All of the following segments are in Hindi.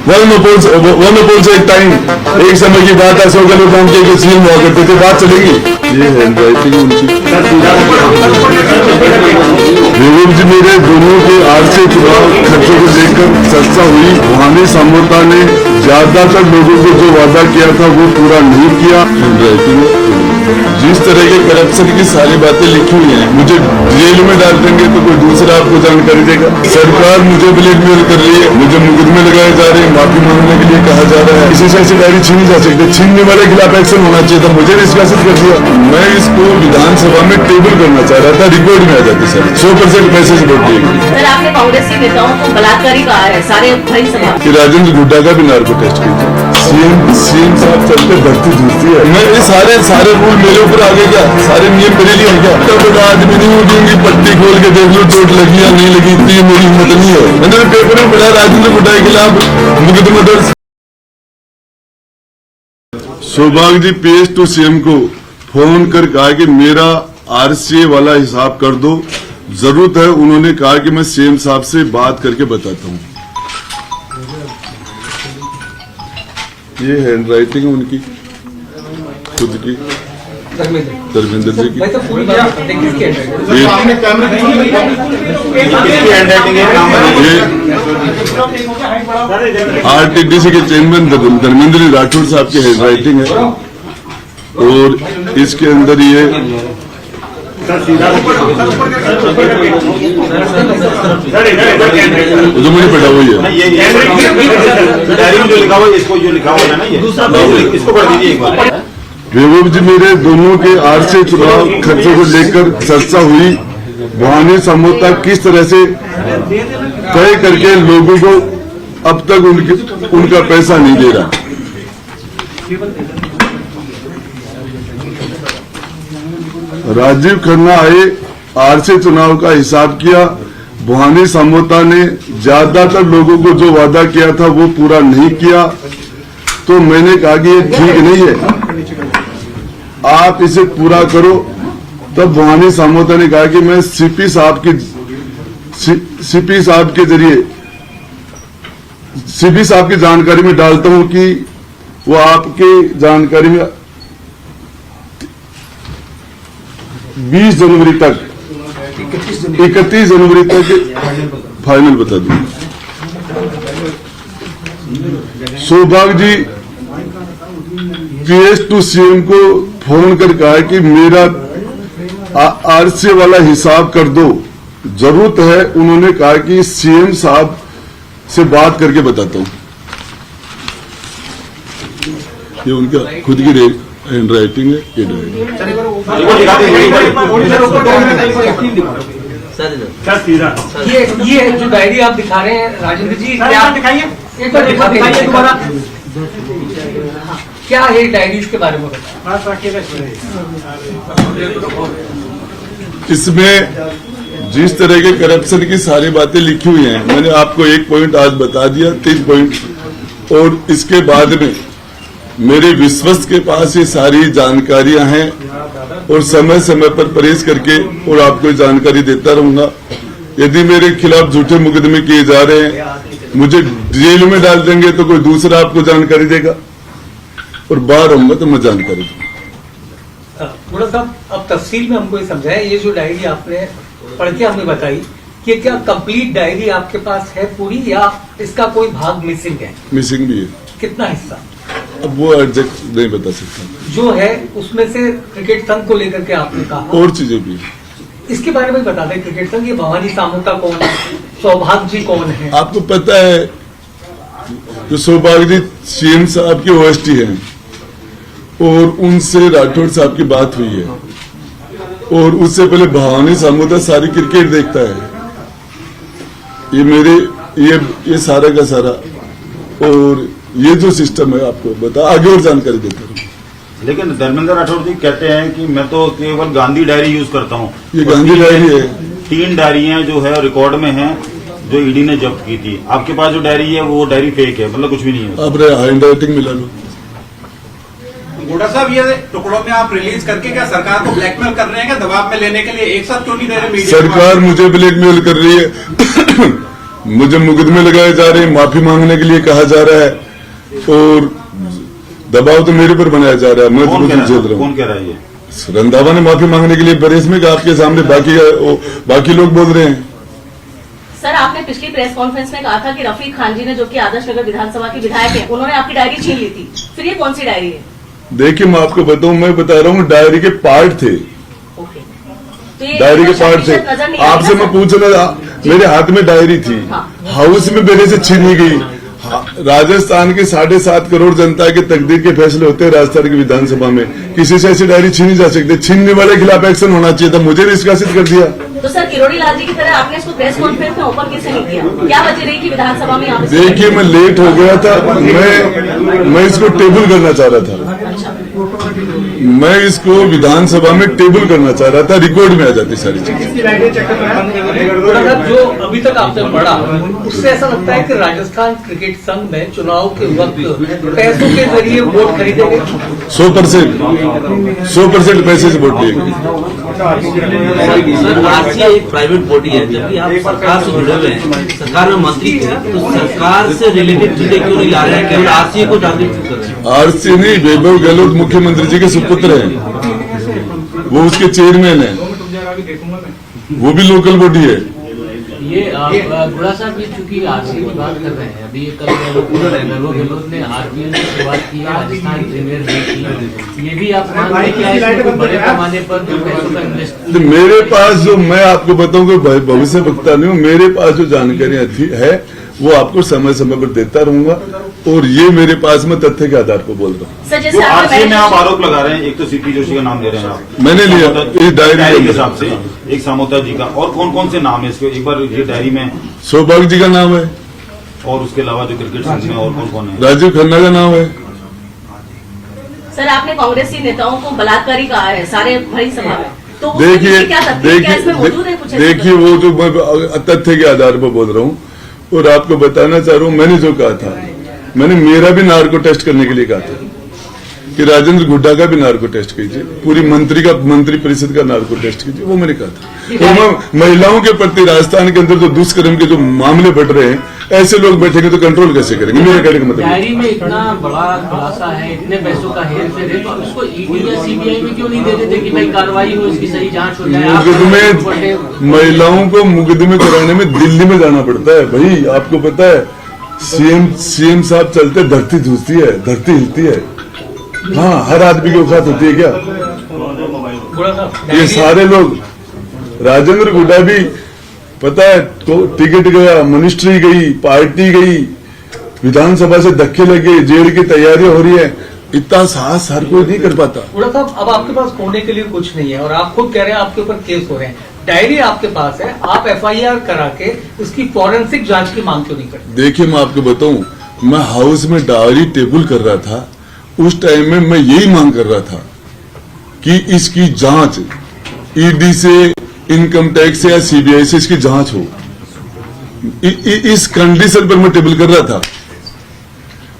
वन से एक समय की बात है, 100 किलो काम के सीएम हुआ करते थे, बात चलेगी। ये हैंड राइटिंग उनकी। बेगम जी मेरे दोनों के आर्थिक चुनाव खर्चों को लेकर चर्चा हुई। रूहानी समझौता ने ज्यादातर लोगों को जो वादा किया था वो पूरा नहीं किया। हैंड राइटिंग जिस तरह के करप्शन की सारी बातें लिखी हुई हैं, मुझे जेल में डाल देंगे तो कोई दूसरा आपको जानकारी देगा। सरकार मुझे ब्लैकमेल कर रही है, मुझे मुकदमे लगाए जा रहे हैं, माफी मांगने के लिए कहा जा रहा है। किसी से ऐसी डायरी छीनी जा सकती है, छीनने वाले के खिलाफ एक्शन होना चाहिए था, मुझे निष्कासित कर दिया। मैं इसको विधानसभा में टेबल करना चाह रहा था, रिकॉर्ड में आ जाती सर 100% पैसे से वोट दिए। सर आपने कांग्रेस के नेताओं को बलात्कारी कहा है, सारे भाई सभा कि राजेंद्र गुड्डा का भी नार्को टेस्ट किया। सीएम साहब चलते भर्ती दूसरी है। मैं ये सारे रूल मेरे ऊपर आ गए क्या? सारे नियम मेरे लिए है क्या? तब आदमी नहीं उठूंगी, पट्टी खोल के देख लो चोट लगी या नहीं लगी, इतनी मेरी हिम्मत नहीं है। मैंने पेपर में पढ़ा राजेंद्र गुड्डा के खिलाफ मुकदमा दर्ज। सौभाग्य जी PS टू CM को फोन कर कहा कि मेरा RCA वाला हिसाब कर दो, जरूरत है। उन्होंने कहा कि मैं CM साहब से बात करके बताता हूँ। ये हैंड राइटिंग है उनकी खुद की, धर्मेंद्र जी की। RTDC के चेयरमैन धर्मेंद्र राठौर साहब की हैंड राइटिंग है। और इसके अंदर ये जो मुझे पढ़ा हुई है, जो लिखा हुआ है, इसको जो लिखा हुआ है ना, ये इसको पढ़ दीजिए एक बार। बेगम जी मेरे दोनों के RCA चुनाव खर्चों को लेकर चर्चा हुई। रूहानी समझौता किस तरह से तय करके लोगों को अब तक उनका पैसा नहीं दे रहा। राजीव खन्ना आए, RCA चुनाव का हिसाब किया। रूहानी समझौता ने ज्यादातर लोगों को जो वादा किया था वो पूरा नहीं किया। तो मैंने कहा कि ये ठीक नहीं है, आप इसे पूरा करो। तब रूहानी समझौता ने कहा कि मैं CP साहब के जरिए CP साहब की जानकारी में डालता हूं कि वो आपकी जानकारी में 20 जनवरी तक 31 जनवरी तक फाइनल बता दूंगा। सौभाग्य जी PS टू CM को फोन कर कहा कि मेरा RCA वाला हिसाब कर दो, जरूरत है। उन्होंने कहा कि CM साहब से बात करके बताता हूं। ये उनका खुद की हैंड राइटिंग है। ये जो डायरी आप दिखा रहे हैं राजेंद्र जी, क्या आप दिखाइए एक बार, दिखाइए दोबारा। क्या है डायरी, इसके बारे में बताएं। इसमें जिस तरह के करप्शन की सारी बातें लिखी हुई हैं, मैंने आपको एक पॉइंट आज बता दिया, 3 पॉइंट। और इसके बाद में मेरे विश्वस्त के पास ये सारी जानकारियां हैं और समय समय पर परहेज करके और आपको जानकारी देता रहूंगा। यदि मेरे खिलाफ झूठे मुकदमे किए जा रहे हैं, मुझे जेल में डाल देंगे तो कोई दूसरा आपको जानकारी देगा, और बाहर होऊंगा तो मैं जानकारी दूंगा। थोड़ा सा अब तफसील में हमको ये समझाएं, ये जो डायरी आपने पढ़ के हमें बताई, कि क्या कंप्लीट डायरी आपके पास है पूरी, या इसका कोई भाग मिसिंग है? मिसिंग भी है। कितना हिस्सा? अब वो एग्जैक्ट नहीं बता सकता। जो है उसमें से क्रिकेट संघ को लेकर के आपने कहा, और चीजें भी है। इसके बारे में बता दें। क्रिकेट संघ, ये भवानी सामोता कौन है, सौभाग्य जी कौन है? आपको पता है जो सौभाग्य जी CM साहब के OST हैं, और उनसे राठौर साहब की बात हुई है। और उससे पहले भवानी सामोता सारी क्रिकेट देखता है। ये मेरे ये सारा का सारा, और ये जो सिस्टम है आपको बता, आगे और जानकारी देता हूँ। लेकिन धर्मेंद्र राठौर जी कहते हैं कि मैं तो केवल गांधी डायरी यूज करता हूँ। ये गांधी डायरी है। 3 डायरियां जो है रिकॉर्ड में हैं, जो ईडी ने जब्त की थी। आपके पास जो डायरी है वो डायरी फेक है, मतलब कुछ भी नहीं है। आप हैंड राइटिंग मिला लो। गोड़ा साहब, ये टुकड़ों में आप रिलीज करके क्या सरकार को ब्लैकमेल कर रहे हैं, क्या दबाव में लेने के लिए? एक साथ क्यों नहीं दे रहे मीडिया? सरकार मुझे ब्लैकमेल कर रही है। मुझे मुकदमे लगाए जा रहे हैं, माफी मांगने के लिए कहा जा रहा है और दबाव तो मेरे पर बनाया जा रहा है। मैं कौन तो कह रहा झेल है? रहा कौन हूँ। कह रहा है ये? रंधावा ने माफी मांगने के लिए प्रेस में आपके सामने बाकी लोग बोल रहे हैं। सर आपने पिछली प्रेस कॉन्फ्रेंस में कहा था कि रफीक खान जी ने, जो कि आदर्श नगर विधानसभा के विधायक हैं, उन्होंने आपकी डायरी छीन ली थी। फिर ये कौन सी डायरी है? देखिए मैं आपको बताऊं, मैं बता रहा हूँ डायरी के पार्ट थे, ओके, तो ये डायरी के पार्ट थे। नजर नहीं आ रही आपसे ना मैं सर? पूछ रहा, मेरे हाथ में डायरी थी, हाँ। हाउस में मेरे से छीनी गई। राजस्थान के 7.5 करोड़ जनता के तकदीर के फैसले होते हैं राजस्थान की विधानसभा में। किसी से ऐसी डायरी छीनी जा सकती है? छीनने वाले के खिलाफ एक्शन होना चाहिए था। मुझे निष्कासित कर दिया। तो सर किरोड़ी लाल जी की तरह आपने इसको प्रेस कॉन्फ्रेंस में ओपन कैसे नहीं किया? क्या वजह रही कि विधानसभा में यहाँ पे- देखिए मैं लेट हो गया था, मैं इसको टेबल करना चाह रहा था। अच्छा, मैं इसको विधानसभा में टेबल करना चाह रहा था, रिकॉर्ड में आ जाती सारी चीजें। जो अभी तक आपने पढ़ा उससे ऐसा लगता है कि राजस्थान क्रिकेट संघ में चुनाव के वक्त पैसों के जरिए वोट खरीदे गए। 100% पैसे से वोट दिए। सर आरसीआई एक प्राइवेट बॉडी है, जबकि आप सरकार से जुड़े हुए हैं, सरकार में मंत्री थे, तो सरकार से रिलेटेड चीजें क्यों नहीं ला रहे हैं, केवल आरसीआई को टारगेट क्यों कर रहे हैं? आरसी नहीं, वैभव गहलोत मुख्यमंत्री जी के सुपुत्र हैं, वो उसके चेयरमैन है, वो भी लोकल बॉडी है। ये गुड़ा साहब ये चूंकि आरसीए की बात कर रहे हैं, अभी ये कल गहलोत ने आरपीएल की शुरुआत की है, राजस्थान प्रीमियर लीग की, ये भी आप मान रहे हैं कि इसमें बड़े पैमाने पर जो पैसों का इन्वेस्ट। मेरे पास जो, मैं आपको बताऊं कि भविष्य वक्ता नहीं हूं, मेरे पास जो जानकारियां है वो आपको समय समय पर देता रहूंगा, और ये मेरे पास में तथ्य के आधार पर बोल रहा हूँ। सर जो जैसे आपने आरसीआई में आप मैंने- आरोप लगा रहे हैं, एक तो सीपी जोशी का नाम ले रहे हैं आप, मैंने लिया इस डायरी के के हिसाब से, एक सामोता जी का, और कौन कौन से नाम है इसके? एक बार ये डायरी में, सौभाग्य जी का नाम है, और उसके अलावा जो क्रिकेट संघ में और कौन कौन है? राजीव खन्ना का नाम है। सर आपने कांग्रेसी नेताओं को बलात्कारी कहा है सारे भरी सभा में, तो उसके देखिए पीछे क्या तथ्य है? क्या इसमें मौजूद है कुछ ऐसी देखिए तथ्य? वो जो मैं तथ्य के आधार पर बोल रहा हूँ, और आपको बताना चाह रहा हूँ, मैंने जो कहा था, मैंने मेरा भी नार्को टेस्ट करने के लिए कहा था कि राजेंद्र गुड्डा का भी नार्को टेस्ट कीजिए, पूरी मंत्री परिषद का नार्को टेस्ट कीजिए, वो मैंने कहा था। और मैं महिलाओं के प्रति राजस्थान के अंदर जो दुष्कर्म के जो मामले बढ़ रहे हैं, ऐसे लोग बैठेंगे तो कंट्रोल कैसे करेंगे? मेरे कहने का मतलब डायरी में इतना बड़ा खुलासा है, इतने पैसों का हेर फेर है, तो उसको ईडी या सीबीआई में क्यों नहीं दे देते कि भाई कार्रवाई हो, इसकी सही जांच हो जाए? मुकदमे, महिलाओं को मुकदमे कराने में दिल्ली में जाना पड़ता है भाई। आपको पता है सीएम साहब चलते धरती धूसती है, धरती हिलती है। हाँ, हर आदमी की औकात होती है क्या? ये सारे लोग, राजेंद्र गुड्डा भी पता है तो टिकट गया, मिनिस्ट्री गई, पार्टी गई, विधानसभा से धक्के लगे, जेल की तैयारी हो रही है। इतना साहस हर कोई नहीं कर पाता। गुड़ा साहब अब आपके पास खोने के लिए कुछ नहीं है और आप खुद कह रहे हैं आपके ऊपर केस हो रहे हैं, डायरी आपके पास है, आप एफआईआर करा के उसकी फॉरेंसिक जांच की मांग क्यों नहीं करते? देखिए मैं आपको बताऊं, मैं हाउस में डायरी टेबल कर रहा था, उस टाइम में मैं यही मांग कर रहा था कि इसकी जांच ईडी से, इनकम टैक्स से या सीबीआई से इसकी जांच हो। इस कंडीशन पर मैं टेबल कर रहा था,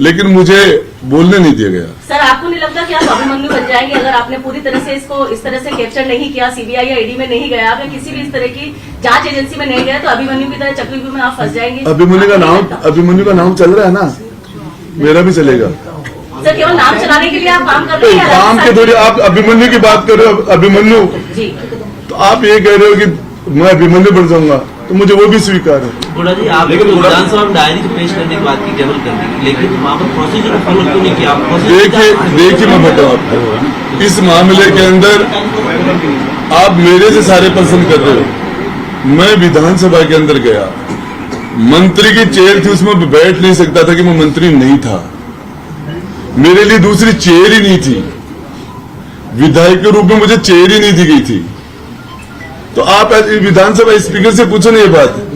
लेकिन मुझे बोलने नहीं दिया गया। सर आपको नहीं लगता कि आप अभिमन्यु बन जाएंगे अगर आपने पूरी तरह से इसको इस तरह से कैप्चर नहीं किया, सीबीआई या ईडी में नहीं गया, या किसी भी इस तरह की जांच एजेंसी में नहीं गया, तो अभिमन्यु की तरह चक्रव्यूह में आप फंस जाएंगे? अभिमन्यु का नाम चल रहा है ना, मेरा भी चलेगा। सर केवल नाम चलाने के लिए आप काम कर रहे हैं? काम के थोड़ी आप अभिमन्यु की बात कर रहे हो, अभिमन्यु, जी, तो आप ये कह रहे हो कि मैं अभिमन्यु बन जाऊंगा, तो मुझे वो भी स्वीकार है। गुड़ा जी आपने लेकिन गुड़ा- विधानसभा में डायरी पेश करने की बात की, टेबल करने की, लेकिन वहाँ पर प्रोसीजर फॉलो क्यों नहीं किया? देखिए मैं बताऊं आपको, इस मामले के अंदर आप मेरे से सारे पसंद कर रहे हो। मैं विधानसभा के अंदर गया, मंत्री की चेयर थी, उसमें बैठ नहीं सकता था कि मैं मंत्री नहीं था। मेरे लिए दूसरी चेयर ही नहीं थी, विधायक के रूप में मुझे चेयर ही नहीं दी गई थी। तो आप विधानसभा स्पीकर से पूछो ना ये बात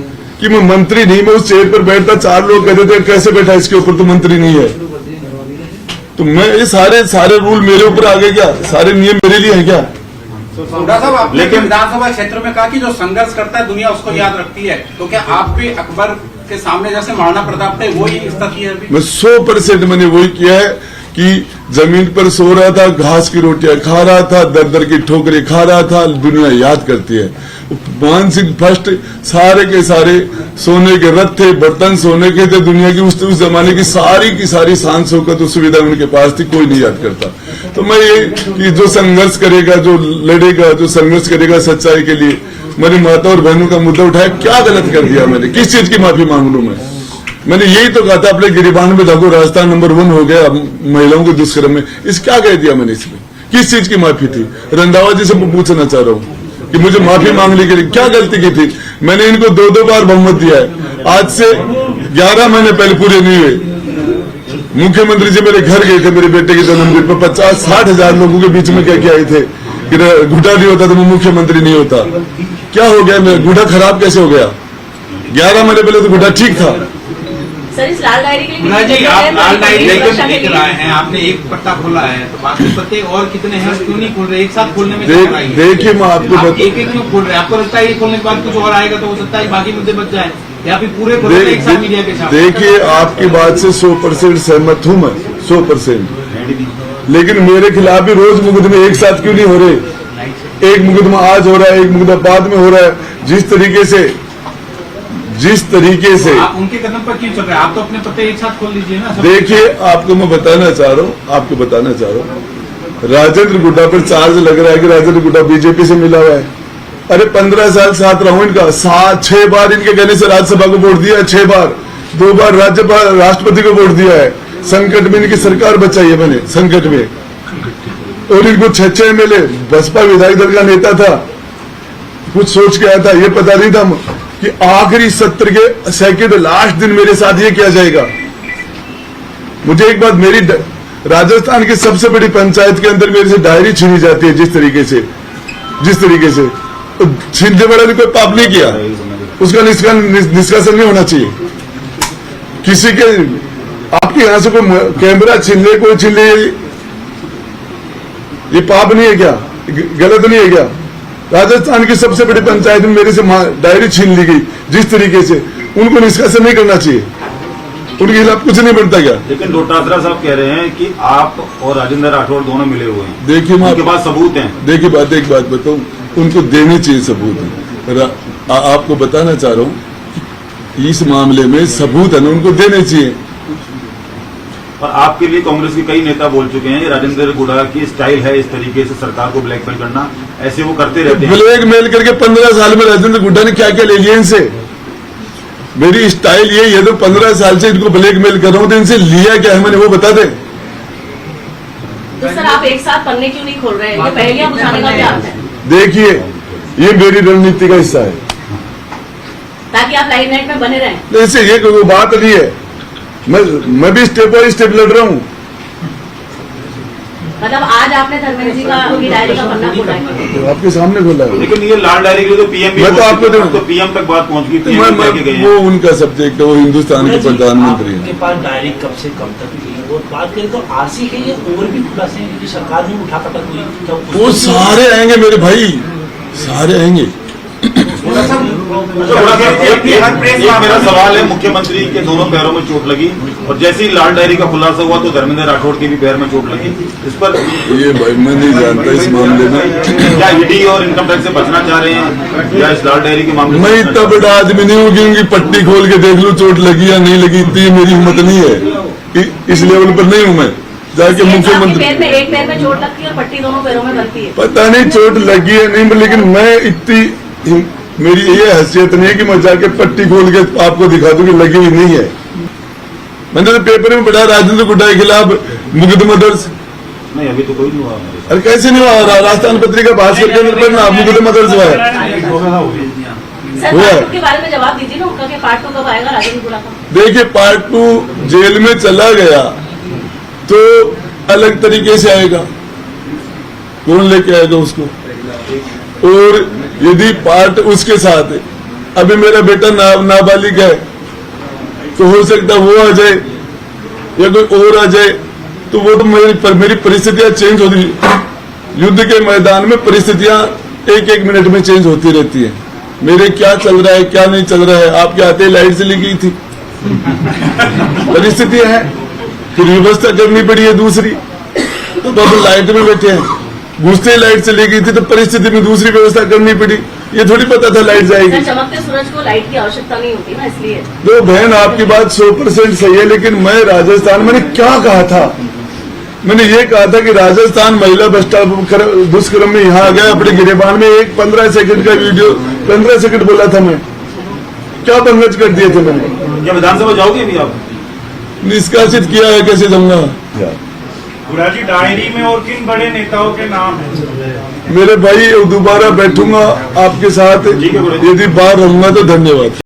कि मैं मंत्री नहीं, मैं उस चेयर पर बैठता, 4 लोग कहते थे कैसे बैठा इसके ऊपर, तो मंत्री नहीं है। तो मैं ये सारे रूल मेरे ऊपर आ गए क्या? सारे नियम मेरे लिए हैं क्या? हुड्डा साहब आपने लेकिन- विधानसभा क्षेत्र में कहा कि जो संघर्ष करता है दुनिया उसको याद रखती है, तो क्या आप भी अकबर के सामने जैसे महाराणा प्रताप थे वो ही स्थिति है अभी? मैं 100% मैंने वही किया है कि जमीन पर सो रहा था, घास की रोटियां खा रहा था, दर दर की ठोकरें खा रहा था। दुनिया याद करती है। मान सिंह फर्स्ट सारे के सारे सोने के रथ थे, बर्तन सोने के थे। दुनिया की उस जमाने की सारी शान शौकत और सुविधा उनके पास थी, कोई नहीं याद करता। तो मैं ये कि जो संघर्ष करेगा, जो लड़ेगा, जो संघर्ष करेगा सच्चाई के लिए, मेरी माता और बहनों का मुद्दा उठाया, क्या गलत कर दिया मैंने, किस चीज की माफी मांग लूं मैं? मैंने यही तो कहा था अपने गिरिबान में, देखो राजस्थान नंबर 1 हो गया महिलाओं के दुष्कर्म में। इस क्या कह दिया मैंने इसमें? किस चीज की माफी थी? रंधावा जी से पूछना चाह रहा हूँ कि मुझे माफी मांगने के लिए क्या गलती की थी? मैंने इनको 2-2 बार बहुमत दिया है। आज से 11 महीने पहले पूरे नहीं हुए, मुख्यमंत्री जी मेरे घर गए थे मेरे बेटे के जन्मदिन पर। 50-60 हजार लोगों के बीच में क्या क्या आए थे कि घुटा नहीं होता तो मैं मुख्यमंत्री नहीं होता। क्या हो गया? मैं घुटा खराब कैसे हो गया? 11 महीने पहले तो घुटा ठीक था। सर इस लाल डायरी के लिए मुन्ना जी, आप लाल डायरी लेकर सुरक्षा के लेकर लिए- आए हैं, आपने एक पट्टा खोला है, तो बाकी पत्ते और कितने हैं क्यों नहीं खोल रहे? एक साथ खोलने में क्या हो रहा है? देखिए मैं आपको आप एक क्यों खोल रहे हैं? आपको लगता है ये खोलने के बाद कुछ और आएगा तो हो सकता है बाकी मुद्दे बच जाए, या फिर पूरे खोल एक साथ मीडिया के साथ? देखिए आपकी बात से 100% सहमत हूं मैं, 100%। लेकिन मेरे खिलाफ भी रोज मुकदमे एक साथ क्यों नहीं हो रहे? एक मुकदमा आज हो रहा है, एक मुकदमा बाद में हो रहा है। जिस तरीके से आप उनके कदम पर क्यों चल रहे हैं? आप तो अपने पत्ते एक साथ खोल लीजिए ना। देखिए आपको मैं बताना चाह रहा हूँ, राजेंद्र गुड्डा पर चार्ज लग रहा है कि राजेंद्र गुड्डा बीजेपी से मिला हुआ है। अरे 15 साल साथ रहा हूं इनका, 6 बार इनके कहने से राज्यसभा को वोट दिया है, 6 बार, 2 बार राज्यपाल राष्ट्रपति को वोट दिया है। संकट में इनकी सरकार बचाई है मैंने, संकट में। और इनको 6 MLA, बसपा विधायक दल का नेता था, कुछ सोच के आया था, ये पता नहीं था कि आखिरी सत्र के सेकंड लास्ट दिन मेरे साथ ये किया जाएगा। मुझे एक बात, मेरी राजस्थान की सबसे बड़ी पंचायत के अंदर मेरे से डायरी छीनी जाती है जिस तरीके से तो छीनने वाले ने कोई पाप नहीं किया, उसका निष्कासन नहीं होना चाहिए। किसी के आपके यहां से कोई कैमरा छीन ले, कोई छीन ले, ये पाप नहीं है क्या? गलत नहीं है क्या? राजस्थान की सबसे बड़ी पंचायत में मेरे से डायरी छीन ली गई जिस तरीके से, उनको निष्कासन नहीं करना चाहिए? उनके खिलाफ कुछ नहीं बनता क्या? लेकिन डोटासरा साहब कह रहे हैं कि आप और राजेंद्र राठौड़ दोनों मिले हुए हैं। देखिए मैं उनके पास सबूत हैं। देखिए एक बात बताऊं, उनको देने चाहिए सबूत। आपको बताना चाह रहा हूं इस मामले में सबूत है ना, उनको देने चाहिए। और आपके लिए कांग्रेस के कई नेता बोल चुके हैं, राजेंद्र गुड़ा की स्टाइल है इस तरीके से सरकार को ब्लैकमेल करना, ऐसे वो करते रहते हैं। ब्लैकमेल करके 15 साल में राजेंद्र गुड्डा ने क्या क्या ले लिया इनसे? मेरी स्टाइल यही है, तो 15 साल से इनको ब्लैकमेल कर रहा हूं, तो इनसे लिया क्या है मैंने, वो बता दें। तो सर आप एक साथ पन्ने क्यों नहीं खोल रहे हैं? ये पहेलियां बुझाने का क्या अर्थ है? देखिए ये मेरी रणनीति का हिस्सा है, ताकि आप लाइमलाइट में बने रहें। तो इससे ये कोई बात नहीं है। मैं भी स्टेप बाय स्टेप लड़ रहा हूं। मतलब आज आपने धर्मेंद्र जी का उनकी डायरी का पन्ना खोला है? तो आपके सामने खोला है। लेकिन ये लाल डायरी के लिए तो पीएम मैं तो आपको तो पीएम तक बात पहुंच गई, पीएम मैं- लेके गए हैं। वो उनका सब्जेक्ट है, वो हिंदुस्तान के प्रधानमंत्री हैं। आपके पास डायरी कब से कब तक थी? और बात करें तो आरसी के लिए और भी खुलासे हैं कि सरकार ने उठापटक हुई, क्या वो सारे आएंगे मेरे भाई, सारे आएंगे। एक मेरा सवाल है, मुख्यमंत्री के दोनों पैरों में चोट लगी और जैसे ही लाल डायरी का खुलासा हुआ तो धर्मेंद्र राठौड़ के भी पैर में चोट लगी। इस पर ये भाई मैं नहीं जानता इस मामले में। क्या ईडी और इनकम टैक्स से बचना चाह रहे हैं या इस लाल डायरी के मामले मैं इतना बड़ा आदमी नहीं हूँ कि उनकी पट्टी खोल के देख लूं चोट लगी या नहीं लगी, इतनी मेरी हिम्मत नहीं है। इस लेवल पर नहीं हूं मैं जाके मुख्यमंत्री। पैर में एक पैर में चोट लगती है और पट्टी दोनों पैरों में बनती है। पता नहीं चोट लगी है नहीं, लेकिन मैं इतनी, मेरी ये हैसियत नहीं है कि मैं जाके पट्टी खोल के आपको दिखा दूं कि लगी हुई नहीं है। मैंने तो पेपर में पढ़ा राजेंद्र गुड्डा के खिलाफ मुकदमा दर्ज। नहीं, अभी तो कोई नहीं हुआ हमारे साथ। अरे कैसे नहीं हुआ? राजस्थान पत्रिका भास्कर के अंदर पर मुकदमा दर्ज हुआ है। सर हुआ है। पार्ट 2 के बारे में जवाब दीजिए ना उनका, कि पार्ट 2 कब आएगा राजेंद्र गुड़ा का? देखिए पार्ट 2 जेल में चला गया तो अलग तरीके से आएगा, कौन लेके आएगा उसको? और यदि पार्ट उसके साथ है, अभी मेरा बेटा नाबालिग है तो हो सकता वो आ जाए या कोई और आ जाए, तो वो तो मेरी परिस्थितियां चेंज होती। युद्ध के मैदान में परिस्थितियां एक मिनट में चेंज होती रहती है। मेरे क्या चल रहा है क्या नहीं चल रहा है, आपके आते लाइट चली गई थी। परिस्थितियां हैं, फिर व्यवस्था करनी पड़ी है दूसरी। तो अब लाइट में बैठे हैं, घुसते ही लाइट चली गई थी तो परिस्थिति में दूसरी व्यवस्था करनी पड़ी। ये थोड़ी पता था लाइट जाएगी। सर, चमकते सूरज को लाइट की आवश्यकता नहीं होती ना, इसलिए। तो बहन आपकी बात 100% सही है, लेकिन मैं राजस्थान, मैंने क्या कहा था? मैंने ये कहा था कि राजस्थान महिला दुष्कर्म में यहाँ आ गया अपने गिरेबान में। एक 15 सेकंड का वीडियो, 15 सेकंड बोला था मैं, क्या पंकज कर दिए थे मैंने? क्या विधानसभा जाओगे अभी आप? निष्कासित किया है, कैसे जाऊंगा? गुड़ा जी, डायरी में और किन बड़े नेताओं के नाम है? मेरे भाई दोबारा बैठूंगा आपके साथ, ठीक है, यदि बाहर रहूंगा तो। धन्यवाद।